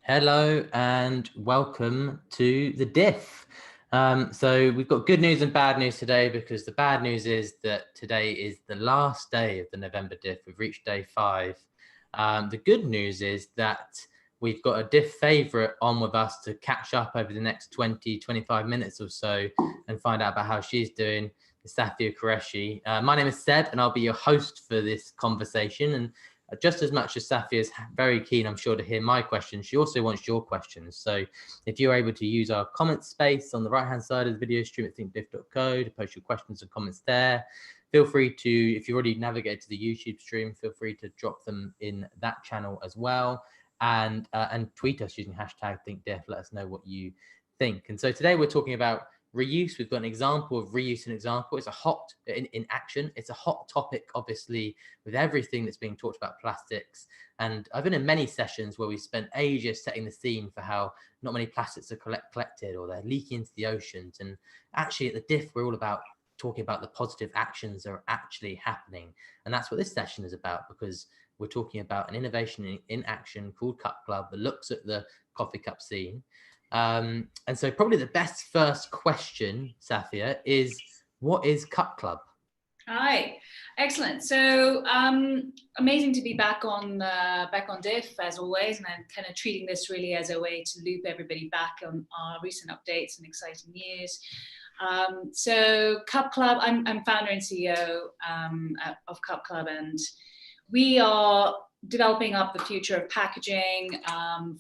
Hello and welcome to the DIF. So we've got good news and bad news today, because the bad news is that today is the last day of the November DIF. We've reached day 5. The good news is that we've got a DIF favorite on with us to catch up over the next 20-25 minutes or so and find out about how she's doing. Safia Qureshi. My name is Seb and I'll be your host for this conversation. And just as much as Safia is very keen, I'm sure, to hear my questions, she also wants your questions. So if you're able to use our comment space on the right-hand side of the video stream at thinkdiff.co to post your questions and comments there, feel free to, if you already navigated to the YouTube stream, feel free to drop them in that channel as well. And tweet us using hashtag ThinkDiff. Let us know what you think. And so today we're talking about reuse. We've got an example of reuse. An example. It's a hot in action. It's a hot topic, obviously, with everything that's being talked about plastics. And I've been in many sessions where we spent ages setting the scene for how not many plastics are collected or they're leaking into the oceans. And actually at the DIF, we're all about talking about the positive actions that are actually happening. And that's what this session is about, because we're talking about an innovation in action called CupClub that looks at the coffee cup scene. And so probably the best first question, Safia, is what is CupClub? Hi, excellent. So amazing to be back on DIF as always, and I'm kind of treating this really as a way to loop everybody back on our recent updates and exciting news. So CupClub, I'm founder and CEO of CupClub, and we are developing up the future of packaging.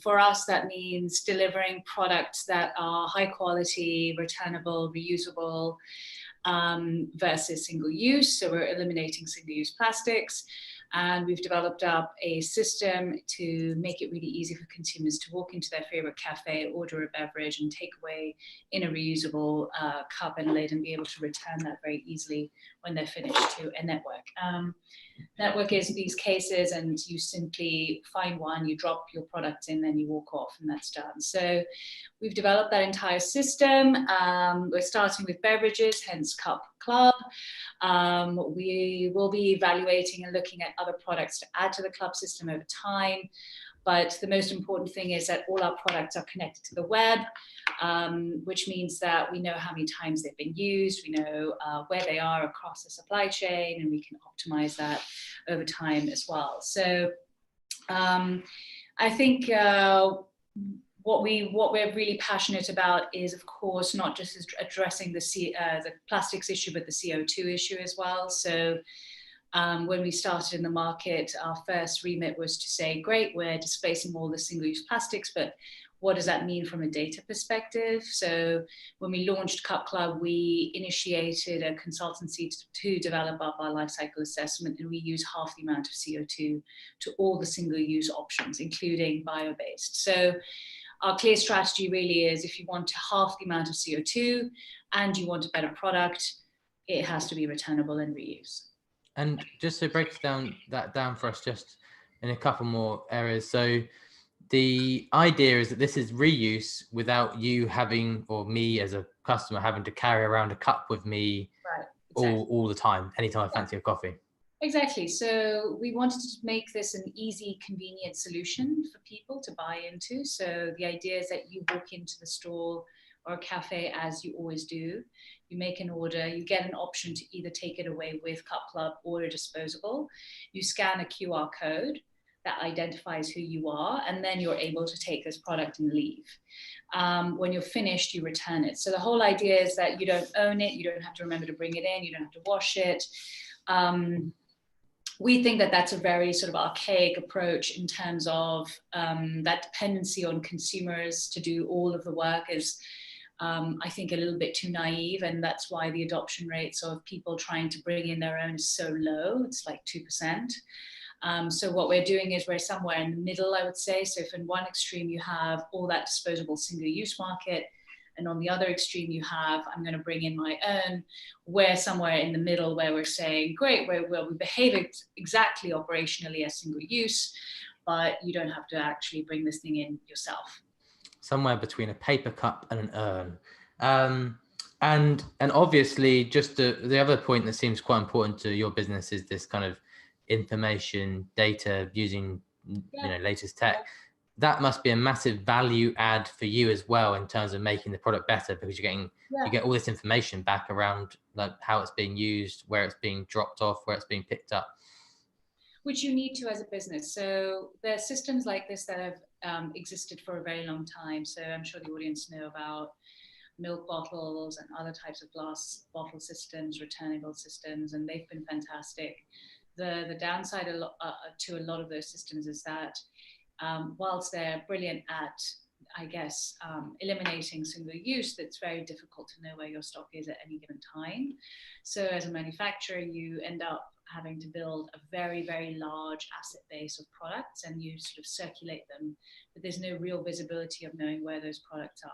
For us, that means delivering products that are high quality, returnable, reusable, versus single use. So we're eliminating single use plastics. And we've developed up a system to make it really easy for consumers to walk into their favorite cafe, order a beverage, and take away in a reusable cup and lid, and be able to return that very easily when they're finished to a network. Network is these cases, and you simply find one, you drop your products in, then you walk off, and that's done. So we've developed that entire system. We're starting with beverages, hence CupClub. We will be evaluating and looking at other products to add to the club system over time. But the most important thing is that all our products are connected to the web, which means that we know how many times they've been used, we know where they are across the supply chain, and we can optimize that over time as well. So I think what we're really passionate about is, of course, not just addressing the plastics issue, but the CO2 issue as well. So when we started in the market, our first remit was to say, great, we're displacing all the single-use plastics, but what does that mean from a data perspective? So when we launched CupClub, we initiated a consultancy to develop up our life cycle assessment, and we use half the amount of CO2 to all the single-use options, including bio-based. So our clear strategy really is, if you want half the amount of CO2 and you want a better product, it has to be returnable and reuse. And just to break that down for us, just in a couple more areas. So the idea is that this is reuse without you having, or me as a customer, having to carry around a cup with me, right, exactly, all the time, anytime I fancy a coffee. Exactly. So we wanted to make this an easy, convenient solution for people to buy into. So the idea is that you walk into the store or a cafe as you always do. You make an order, you get an option to either take it away with CupClub or a disposable. You scan a QR code that identifies who you are, and then you're able to take this product and leave. When you're finished, you return it. So the whole idea is that you don't own it, you don't have to remember to bring it in, you don't have to wash it. We think that that's a very sort of archaic approach in terms of that dependency on consumers to do all of the work is, I think, a little bit too naive, and that's why the adoption rates of people trying to bring in their own is so low. It's like 2%. So what we're doing is we're somewhere in the middle, I would say. So if in one extreme you have all that disposable single-use market, and on the other extreme you have, I'm going to bring in my own, we're somewhere in the middle where we're saying, great, we behave exactly operationally as single-use, but you don't have to actually bring this thing in yourself. Somewhere between a paper cup and an urn. And obviously, just the other point that seems quite important to your business is this kind of information, data, using latest tech. that must be a massive value add for you as well in terms of making the product better, because you're getting you get all this information back around like how it's being used, where it's being dropped off, where it's being picked up. Which you need to as a business. So there are systems like this that have existed for a very long time. So I'm sure the audience know about milk bottles and other types of glass bottle systems, returnable systems, and they've been fantastic. The downside to a lot of those systems is that whilst they're brilliant at, I guess, eliminating single use, it's very difficult to know where your stock is at any given time. So as a manufacturer, you end up having to build a very, very large asset base of products, and you sort of circulate them, but there's no real visibility of knowing where those products are.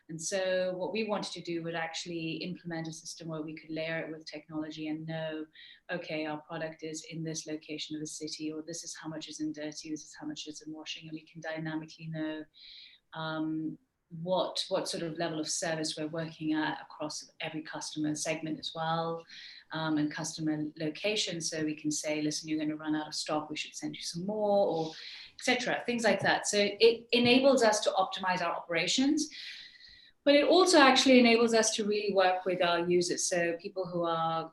And so what we wanted to do was actually implement a system where we could layer it with technology and know, okay, our product is in this location of the city, or this is how much is in dirty, this is how much is in washing, and we can dynamically know what sort of level of service we're working at across every customer segment as well, and customer location. So we can say, listen, you're going to run out of stock, we should send you some more, or etc. Things like that. So it enables us to optimize our operations, but it also actually enables us to really work with our users. So people who are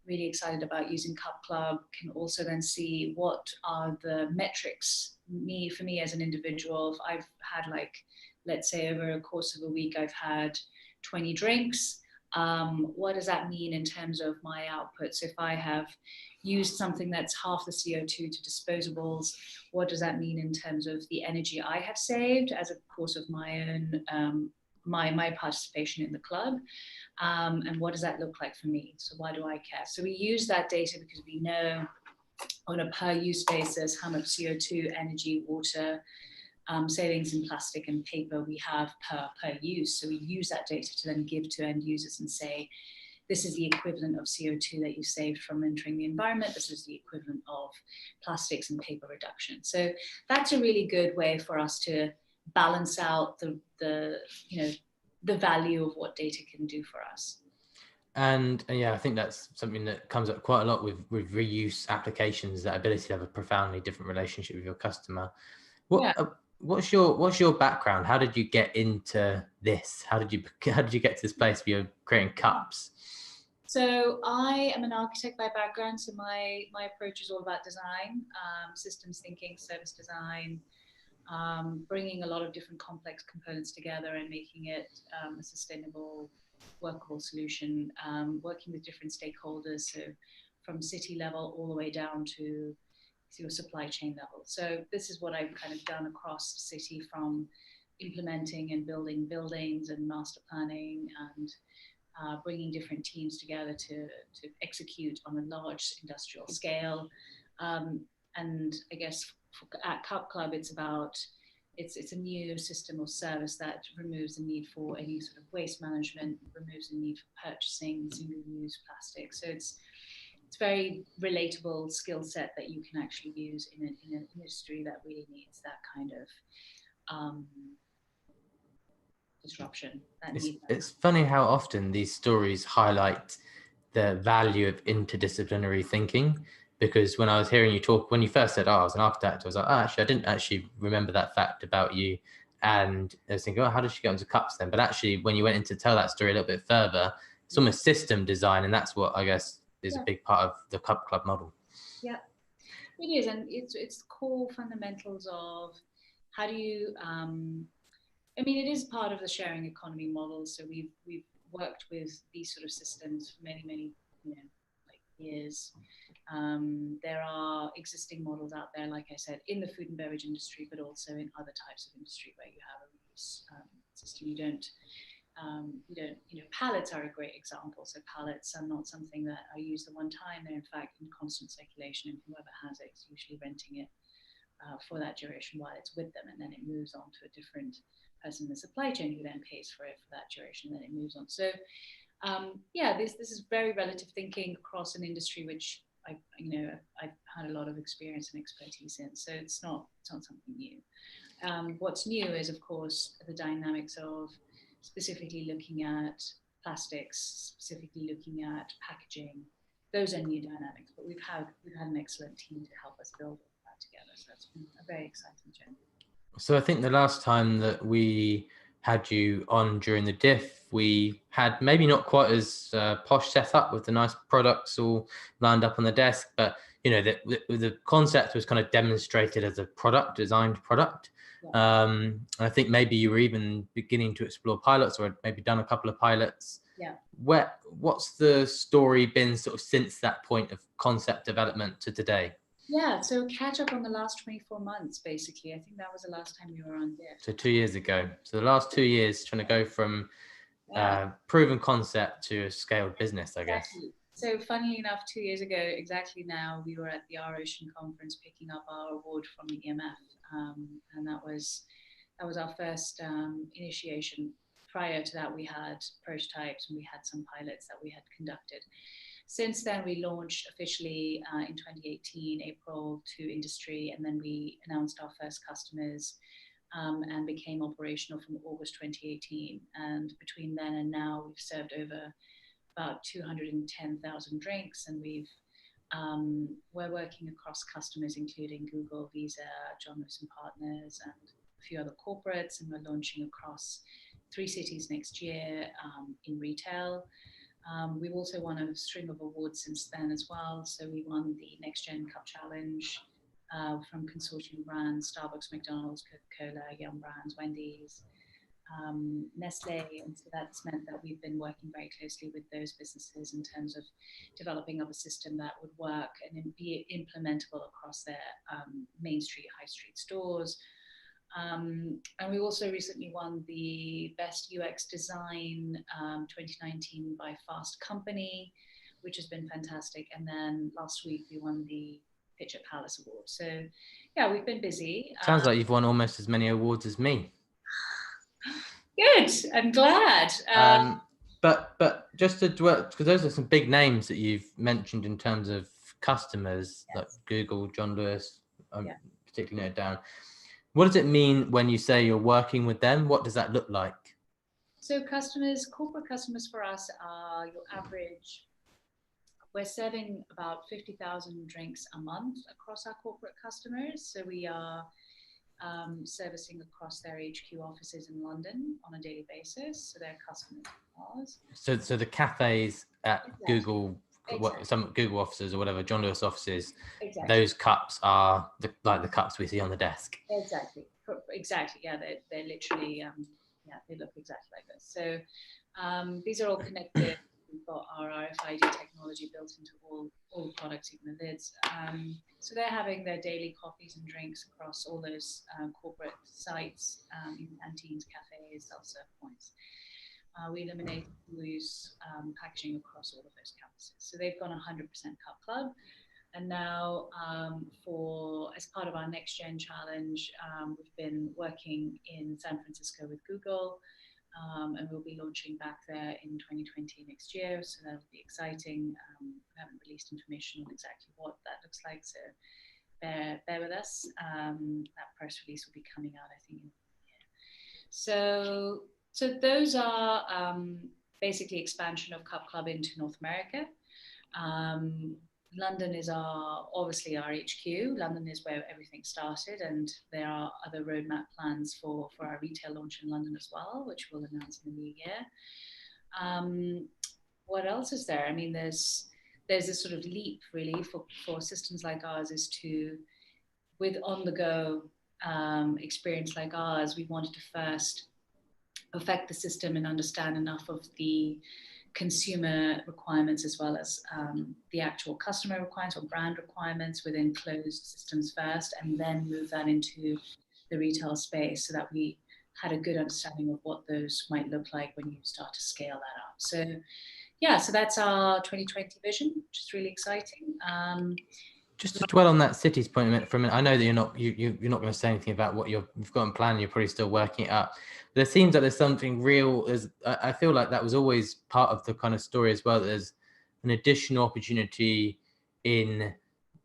really excited about using CupClub can also then see what are the metrics. For me as an individual, if I've had, like, let's say over a course of a week, I've had 20 drinks. What does that mean in terms of my output? So if I have used something that's half the CO2 to disposables, what does that mean in terms of the energy I have saved as a course of my own my participation in the club, and what does that look like for me? So why do I care? So we use that data because we know on a per use basis how much CO2, energy, water, savings in plastic and paper we have per use. So we use that data to then give to end users and say, this is the equivalent of CO2 that you saved from entering the environment. This is the equivalent of plastics and paper reduction. So that's a really good way for us to balance out the value of what data can do for us. And yeah, I think that's something that comes up quite a lot with reuse applications, that ability to have a profoundly different relationship with your customer. What's your background? How did you get into this? How did you get to this place where you're creating cups? So I am an architect by background. So my approach is all about design, systems thinking, service design, bringing a lot of different complex components together and making it a sustainable, workable solution, working with different stakeholders, so from city level all the way down to your supply chain level. So this is what I've kind of done across the city, from implementing and building buildings and master planning and bringing different teams together to execute on a large industrial scale. And I guess at CupClub, it's a new system of service that removes the need for any sort of waste management, removes the need for purchasing single-use plastic. So it's very relatable skill set that you can actually use in an industry that really needs that kind of disruption. It's funny how often these stories highlight the value of interdisciplinary thinking, because when I was hearing you talk, when you first said, oh, I was an architect, I was like, oh, actually, I didn't actually remember that fact about you. And I was thinking, oh, how did she get into cups then? But actually, when you went in to tell that story a little bit further, it's almost system design. And that's what I guess is a big part of the CupClub model. Yeah, it is. And it's core fundamentals of how do you, I mean, it is part of the sharing economy model. So we've worked with these sort of systems for many, years. There are existing models out there, like I said, in the food and beverage industry, but also in other types of industry where you have a reuse system. You don't, pallets are a great example. So pallets are not something that are used at one time. They're in fact in constant circulation, and whoever has it is usually renting it for that duration while it's with them, and then it moves on to a different person in the supply chain who then pays for it for that duration, and then it moves on. So this is very relative thinking across an industry which I've had a lot of experience and expertise in. So it's not something new. What's new is, of course, the dynamics of specifically looking at plastics, specifically looking at packaging. Those are new dynamics, but we've had an excellent team to help us build that together. So it's been a very exciting journey. So I think the last time that we had you on during the diff, we had maybe not quite as posh set up with the nice products all lined up on the desk, but the concept was kind of demonstrated as a designed product. Yeah. I think maybe you were even beginning to explore pilots, or had maybe done a couple of pilots. Yeah. What's the story been sort of since that point of concept development to today? Yeah, so catch up on the last 24 months, basically. I think that was the last time you were on there. So 2 years ago. So the last 2 years trying to go from Yeah, proven concept to a scaled business, I guess. exactly. So funnily enough, 2 years ago, exactly now, we were at the Our Ocean conference picking up our award from the EMF. And that was our first initiation. Prior to that, we had prototypes and we had some pilots that we had conducted. Since then, we launched officially in 2018, April, to industry, and then we announced our first customers and became operational from August 2018. And between then and now, we've served over about 210,000 drinks, and we're working across customers including Google, Visa, John Lewis and Partners, and a few other corporates, and we're launching across 3 cities next year in retail. We've also won a string of awards since then as well. So we won the Next Gen Cup Challenge from consortium brands, Starbucks, McDonald's, Coca-Cola, Yum Brands, Wendy's, Nestle. And so that's meant that we've been working very closely with those businesses in terms of developing up a system that would work and be implementable across their main street, high street stores. And we also recently won the Best UX Design 2019 by Fast Company, which has been fantastic. And then last week we won the Pitch at Palace Award. So yeah, we've been busy. Sounds like you've won almost as many awards as me. Good, I'm glad. But just to dwell, because those are some big names that you've mentioned in terms of customers, yes, like Google, John Lewis, yeah, particularly note down. What does it mean when you say you're working with them? What does that look like? So corporate customers for us are your average. We're serving about 50,000 drinks a month across our corporate customers. So we are servicing across their HQ offices in London on a daily basis. So they're customers of ours. So the cafes at Google, some Google offices or whatever, John Lewis offices, those cups are like the cups we see on the desk. Exactly. Yeah, they're literally, they look exactly like this. So these are all connected. We've got our RFID technology built into all the products, even the lids. So they're having their daily coffees and drinks across all those corporate sites, in canteens, cafes, self-serve points. We eliminate loose packaging across all of those campuses. So they've gone 100% CupClub. And now as part of our Next Gen Challenge, we've been working in San Francisco with Google, and we'll be launching back there in 2020 next year. So that'll be exciting. We haven't released information on exactly what that looks like, so bear with us. That press release will be coming out, I think, in the year. So those are basically expansion of CupClub into North America. London is obviously our HQ. London is where everything started, and there are other roadmap plans for our retail launch in London as well, which we'll announce in the new year. What else is there? I mean, there's this sort of leap really for systems like ours is to, with on-the-go experience like ours, we wanted to first perfect the system and understand enough of the consumer requirements as well as the actual customer requirements or brand requirements within closed systems first, and then move that into the retail space so that we had a good understanding of what those might look like when you start to scale that up. So yeah, so that's our 2020 vision, which is really exciting. Just to dwell on that cities point for a minute, I know that you're not going to say anything about what you've got in plan. You're probably still working it up. But it seems like there's something real. I feel like that was always part of the kind of story as well. That there's an additional opportunity in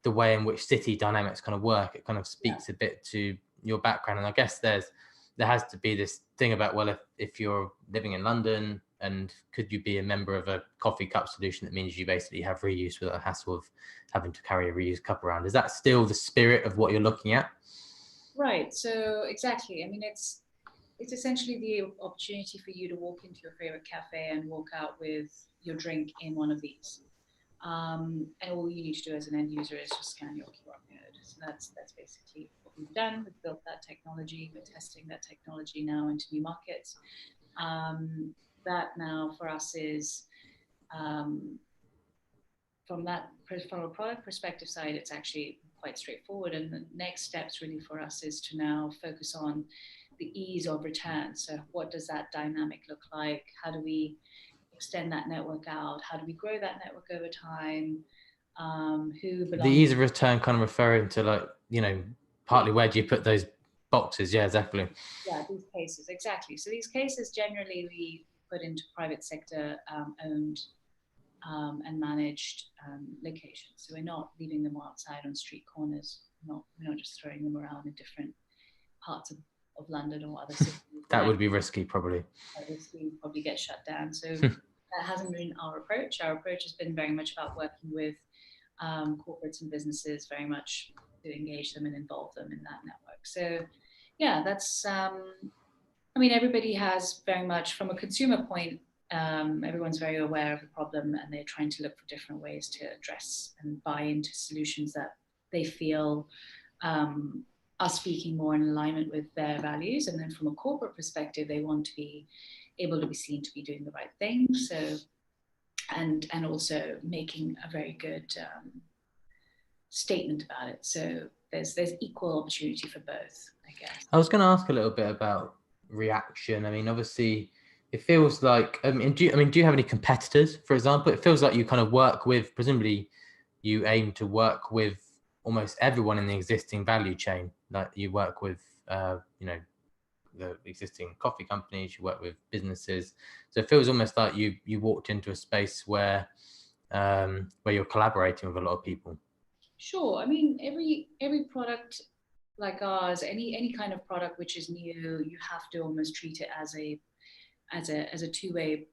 the way in which city dynamics kind of work. It kind of speaks a bit to your background, and I guess there has to be this thing about, well, if you're living in London, and could you be a member of a coffee cup solution that means you basically have reuse without the hassle of having to carry a reused cup around? Is that still the spirit of what you're looking at? Right. So exactly. I mean, it's essentially the opportunity for you to walk into your favorite cafe and walk out with your drink in one of these. And all you need to do as an end user is just scan your QR code. So that's basically what we've done. We've built that technology. We're testing that technology now into new markets. That now for us is um, from a product perspective side, it's actually quite straightforward. And the next steps really for us is to now focus on the ease of return. So what does that dynamic look like? How do we extend that network out? How do we grow that network over time? Who belongs? The ease of return kind of referring to, like, you know, partly where do you put those boxes? Yeah, exactly. Yeah, these cases, exactly. So these cases generally we put into private sector owned and managed locations. So we're not leaving them outside on street corners. We're not just throwing them around in different parts of London or other cities. That would be risky, probably. Quite risky, probably get shut down. So that hasn't been our approach. Our approach has been very much about working with corporates and businesses, very much to engage them and involve them in that network. So yeah, that's, I mean, everybody has very much, from a consumer point, everyone's very aware of the problem and they're trying to look for different ways to address and buy into solutions that they feel are speaking more in alignment with their values. And then from a corporate perspective, they want to be able to be seen to be doing the right thing. So, and also making a very good statement about it. So there's equal opportunity for both, I guess. I was going to ask a little bit about reaction. I mean, obviously, it feels like, do you have any competitors, for example? It feels like you kind of work with, presumably, you aim to work with almost everyone in the existing value chain. Like you work with, you know, the existing coffee companies, you work with businesses. So it feels almost like you walked into a space where you're collaborating with a lot of people. Sure. I mean, every product like ours, any kind of product which is new, you have to almost treat it as a two-way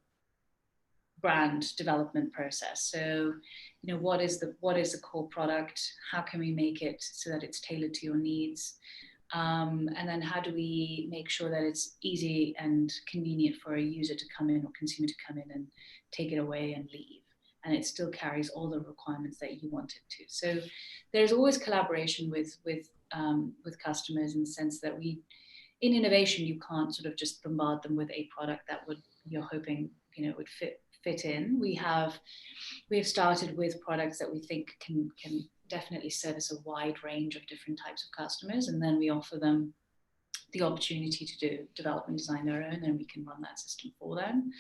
brand development process. So, you know, what is the core product? How can we make it so that it's tailored to your needs? And then how do we make sure that it's easy and convenient for a user to come in or consumer to come in and take it away and leave? And it still carries all the requirements that you want it to. So there's always collaboration with customers in the sense that in innovation, you can't sort of just bombard them with a product that you're hoping, you know, would fit in. We have started with products that we think can definitely service a wide range of different types of customers, and then we offer them the opportunity to develop and design their own, and we can run that system for them.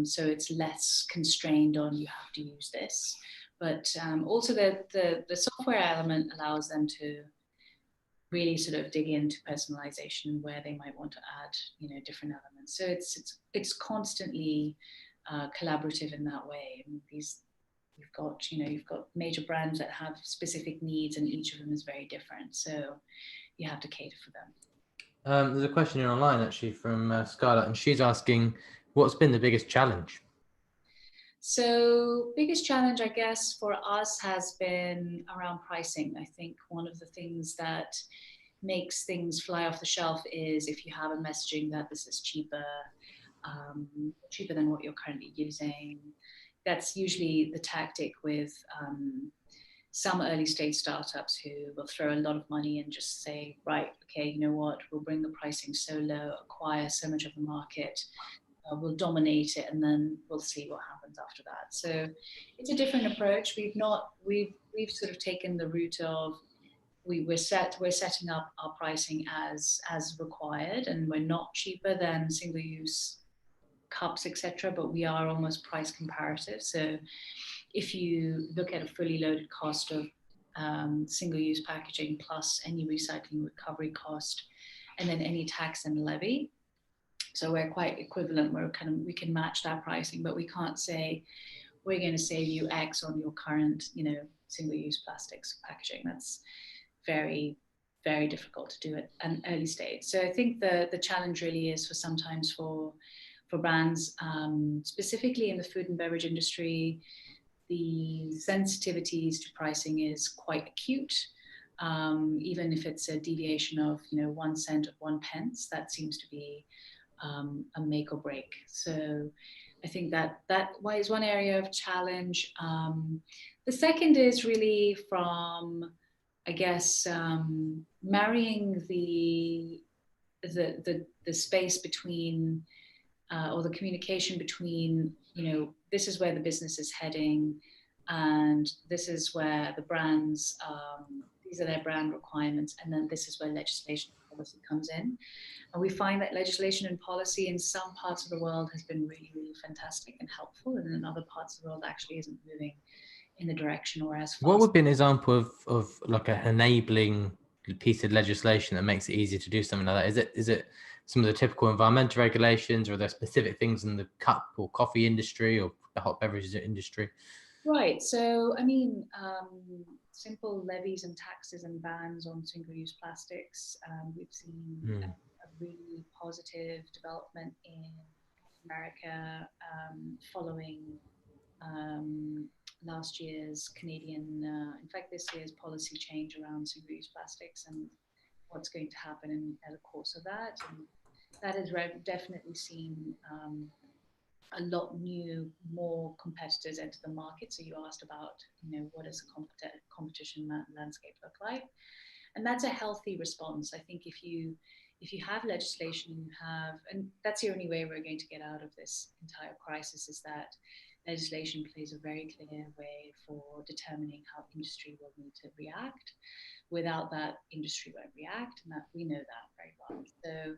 So it's less constrained on you have to use this, but also the software element allows them to really sort of dig into personalization where they might want to add, you know, different elements. So it's constantly collaborative in that way. I mean, you've got major brands that have specific needs, and each of them is very different. So you have to cater for them. There's a question here online actually from Scarlett, and she's asking, what's been the biggest challenge? So biggest challenge, I guess, for us has been around pricing. I think one of the things that makes things fly off the shelf is if you have a messaging that this is cheaper than what you're currently using. That's usually the tactic with some early stage startups who will throw a lot of money and just say, right, okay, you know what, we'll bring the pricing so low, acquire so much of the market, we'll dominate it, and then we'll see what happens after that. So it's a different approach. We've sort of taken the route of we're setting up our pricing as required, and we're not cheaper than single use cups, etc., but we are almost price comparative. So if you look at a fully loaded cost of single-use packaging plus any recycling recovery cost, and then any tax and levy, so we're quite equivalent. We can match that pricing, but we can't say we're going to save you X on your current, you know, single-use plastics packaging. That's very, very difficult to do at an early stage. So I think the challenge really is sometimes for brands, specifically in the food and beverage industry, the sensitivities to pricing is quite acute. even if it's a deviation of 1 cent or 1 pence, that seems to be a make or break. So I think that is one area of challenge. The second is really from, I guess, marrying the space between or the communication between, this is where the business is heading, and this is where the brands, these are their brand requirements, and then this is where legislation and policy comes in. And we find that legislation and policy in some parts of the world has been really, really fantastic and helpful, and in other parts of the world actually isn't moving in the direction or as fast. What would be an example of like an enabling piece of legislation that makes it easier to do something like that? Is it some of the typical environmental regulations, or are there specific things in the cup or coffee industry or the hot beverages industry? Right. So, I mean, simple levies and taxes and bans on single-use plastics. We've seen a really positive development in America following last year's Canadian, in fact, this year's policy change around single-use plastics and what's going to happen in the course of that. And that has definitely seen a lot more competitors enter the market. So you asked about, what does the competition landscape look like? And that's a healthy response. I think if you have legislation, and that's the only way we're going to get out of this entire crisis, is that legislation plays a very clear way for determining how industry will need to react. Without that, industry won't react, and that we know that very well. So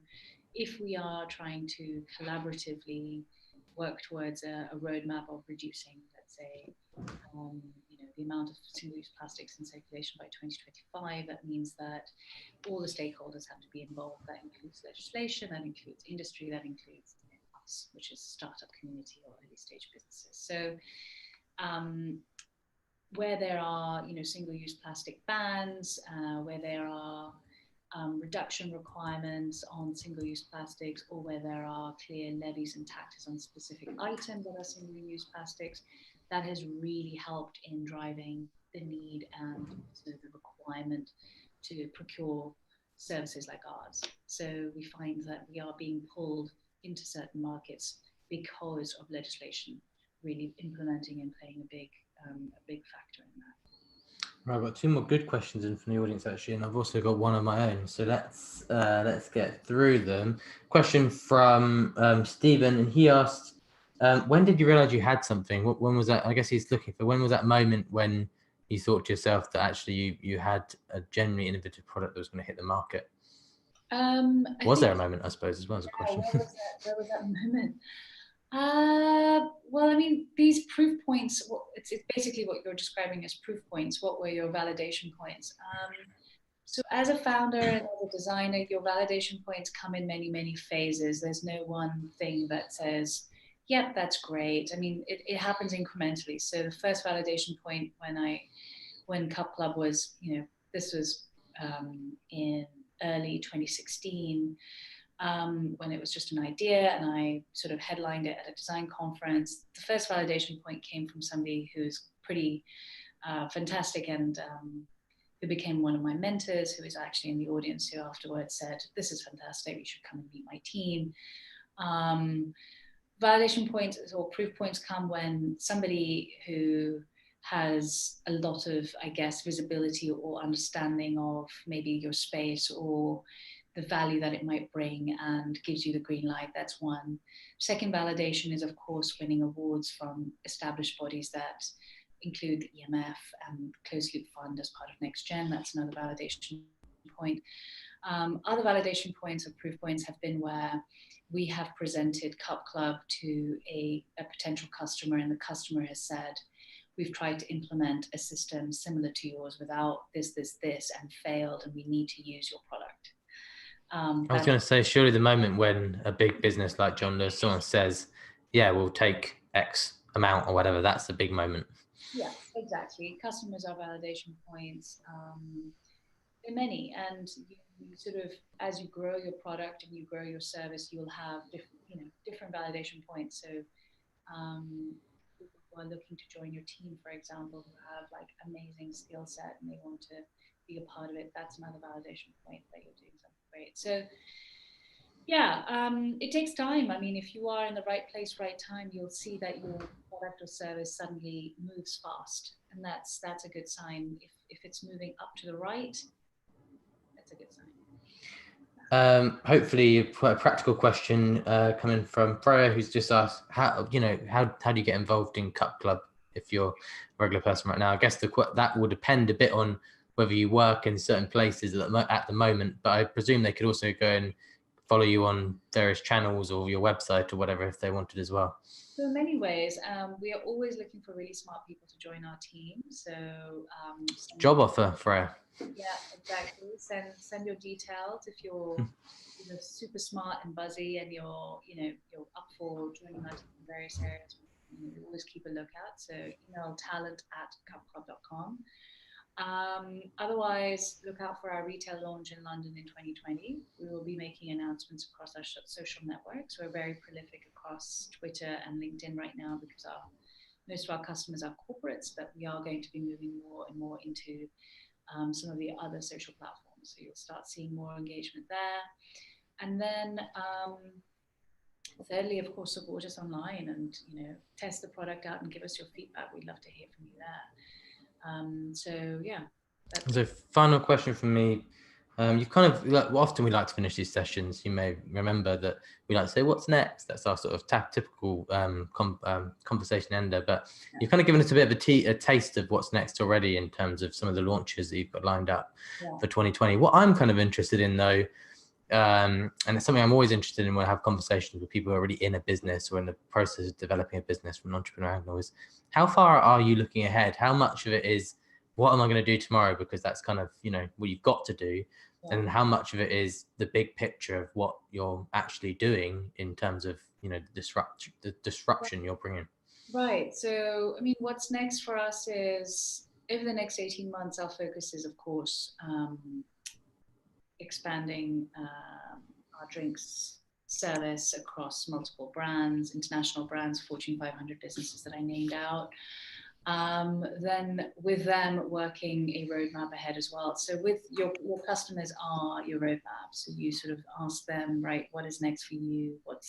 if we are trying to collaboratively work towards a roadmap of reducing, let's say, the amount of single-use plastics in circulation by 2025, that means that all the stakeholders have to be involved. That includes legislation, that includes industry, that includes us, which is startup community or early stage businesses. So where there are, single-use plastic bans, where there are reduction requirements on single-use plastics, or where there are clear levies and taxes on specific items that are single-use plastics, that has really helped in driving the need and the requirement to procure services like ours. So we find that we are being pulled into certain markets because of legislation really implementing and playing a big factor in that. Right, I've got two more good questions in from the audience actually, and I've also got one of my own. So let's get through them. Question from Stephen, and he asked, when did you realize you had something? When was that? I guess he's looking for, when was that moment when you thought to yourself that actually you had a genuinely innovative product that was going to hit the market? Was there a moment, I suppose, as well as a question? Where was that moment? Well, I mean, these proof points, it's basically what you're describing as proof points. What were your validation points? So as a founder and as a designer, your validation points come in many, many phases. There's no one thing that says, yep, that's great. I mean, it happens incrementally. So the first validation point when CupClub was, this was in early 2016, when it was just an idea and I sort of headlined it at a design conference. The first validation point came from somebody who's pretty fantastic and who became one of my mentors, who was actually in the audience, who afterwards said, this is fantastic, you should come and meet my team. Validation points or proof points come when somebody who has a lot of, I guess, visibility or understanding of maybe your space or the value that it might bring and gives you the green light. That's one. Second validation is, of course, winning awards from established bodies that include the EMF and Closed Loop Fund as part of Next Gen. That's another validation point. Other validation points or proof points have been where we have presented CupClub to a potential customer, and the customer has said, we've tried to implement a system similar to yours without this, and failed, and we need to use your product. I was going to say, surely the moment when a big business like John Lewis, someone says, yeah, we'll take X amount or whatever, that's the big moment. Yeah, exactly. Customers are validation points. There are many, and you sort of, as you grow your product and you grow your service, you'll have different validation points. So people who are looking to join your team, for example, who have like amazing skill set and they want to be a part of it, that's another validation point that you're doing something great. So yeah, it takes time. I mean, if you are in the right place, right time, you'll see that your product or service suddenly moves fast, and that's a good sign. If it's moving up to the right, that's a good sign. Hopefully, a practical question coming from Freya, who's just asked how do you get involved in CupClub if you're a regular person right now? I guess that will depend a bit on whether you work in certain places at the moment, but I presume they could also go and follow you on various channels or your website or whatever if they wanted as well. So in many ways, we are always looking for really smart people to join our team. So job offer, Freya. Yeah, exactly. Send your details if you're super smart and buzzy and you're up for joining our team in various areas. We always keep a lookout. So email talent@cupclub.com. Otherwise, look out for our retail launch in London in 2020. We will be making announcements across our social networks. We're very prolific across Twitter and LinkedIn right now because most of our customers are corporates, but we are going to be moving more and more into some of the other social platforms. So you'll start seeing more engagement there. And then thirdly, of course, support us online and test the product out and give us your feedback. We'd love to hear from you there. So yeah. So final question from me. You've kind of often we like to finish these sessions. You may remember that we like to say, "What's next?" That's our sort of typical conversation ender. But you've kind of given us a bit of a taste of what's next already in terms of some of the launches that you've got lined up for 2020. What I'm kind of interested in though, and it's something I'm always interested in when I have conversations with people who are already in a business or in the process of developing a business from an entrepreneur angle, is how far are you looking ahead? How much of it is what am I going to do tomorrow? Because that's kind of, what you've got to do. And how much of it is the big picture of what you're actually doing in terms of, the disruption you're bringing. Right. So, I mean, what's next for us is over the next 18 months, our focus is, of course, expanding our drinks service across multiple brands, international brands, Fortune 500 businesses that I named out. Then with them working a roadmap ahead as well. So with your customers are your roadmap. So you sort of ask them, right, what is next for you? What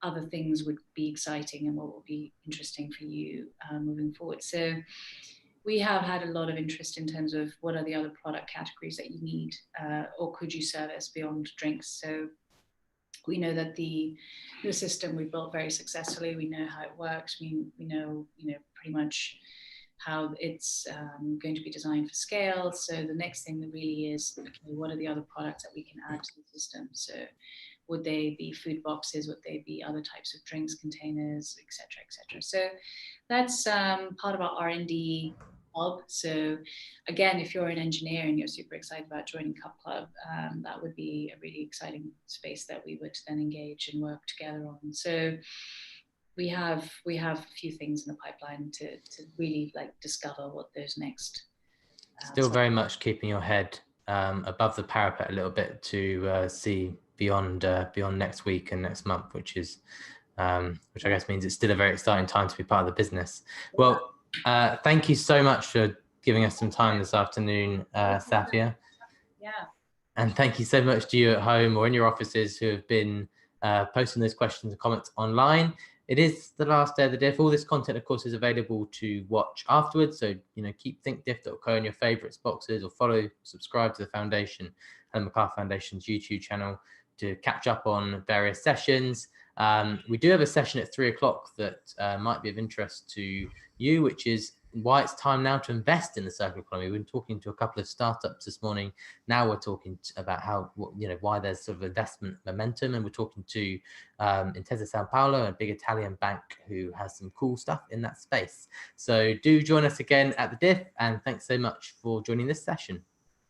other things would be exciting and what will be interesting for you moving forward? So we have had a lot of interest in terms of what are the other product categories that you need or could you service beyond drinks. So we know that the system we built very successfully. We know how it works. We know pretty much how it's going to be designed for scale. So the next thing that really is, okay, what are the other products that we can add to the system? So would they be food boxes? Would they be other types of drinks containers, et cetera, et cetera? So that's part of our R&D hub. So again, if you're an engineer and you're super excited about joining CupClub, that would be a really exciting space that we would then engage and work together on. So we have a few things in the pipeline to really discover what those next. Still very much keeping your head above the parapet a little bit to see beyond next week and next month, which I guess means it's still a very exciting time to be part of the business. Well, thank you so much for giving us some time this afternoon, Safia. Yeah. And thank you so much to you at home or in your offices who have been posting those questions and comments online. It is the last day of the diff. All this content, of course, is available to watch afterwards. So, keep thinkdiff.co in your favorites boxes or subscribe to the foundation and MacArthur Foundation's YouTube channel to catch up on various sessions. We do have a session at 3 o'clock that might be of interest to you, which is why it's time now to invest in the circular economy. We've been talking to a couple of startups this morning. Now we're talking about why there's sort of investment momentum, and we're talking to Intesa Sanpaolo, a big Italian bank who has some cool stuff in that space. So do join us again at the diff, and thanks so much for joining this session.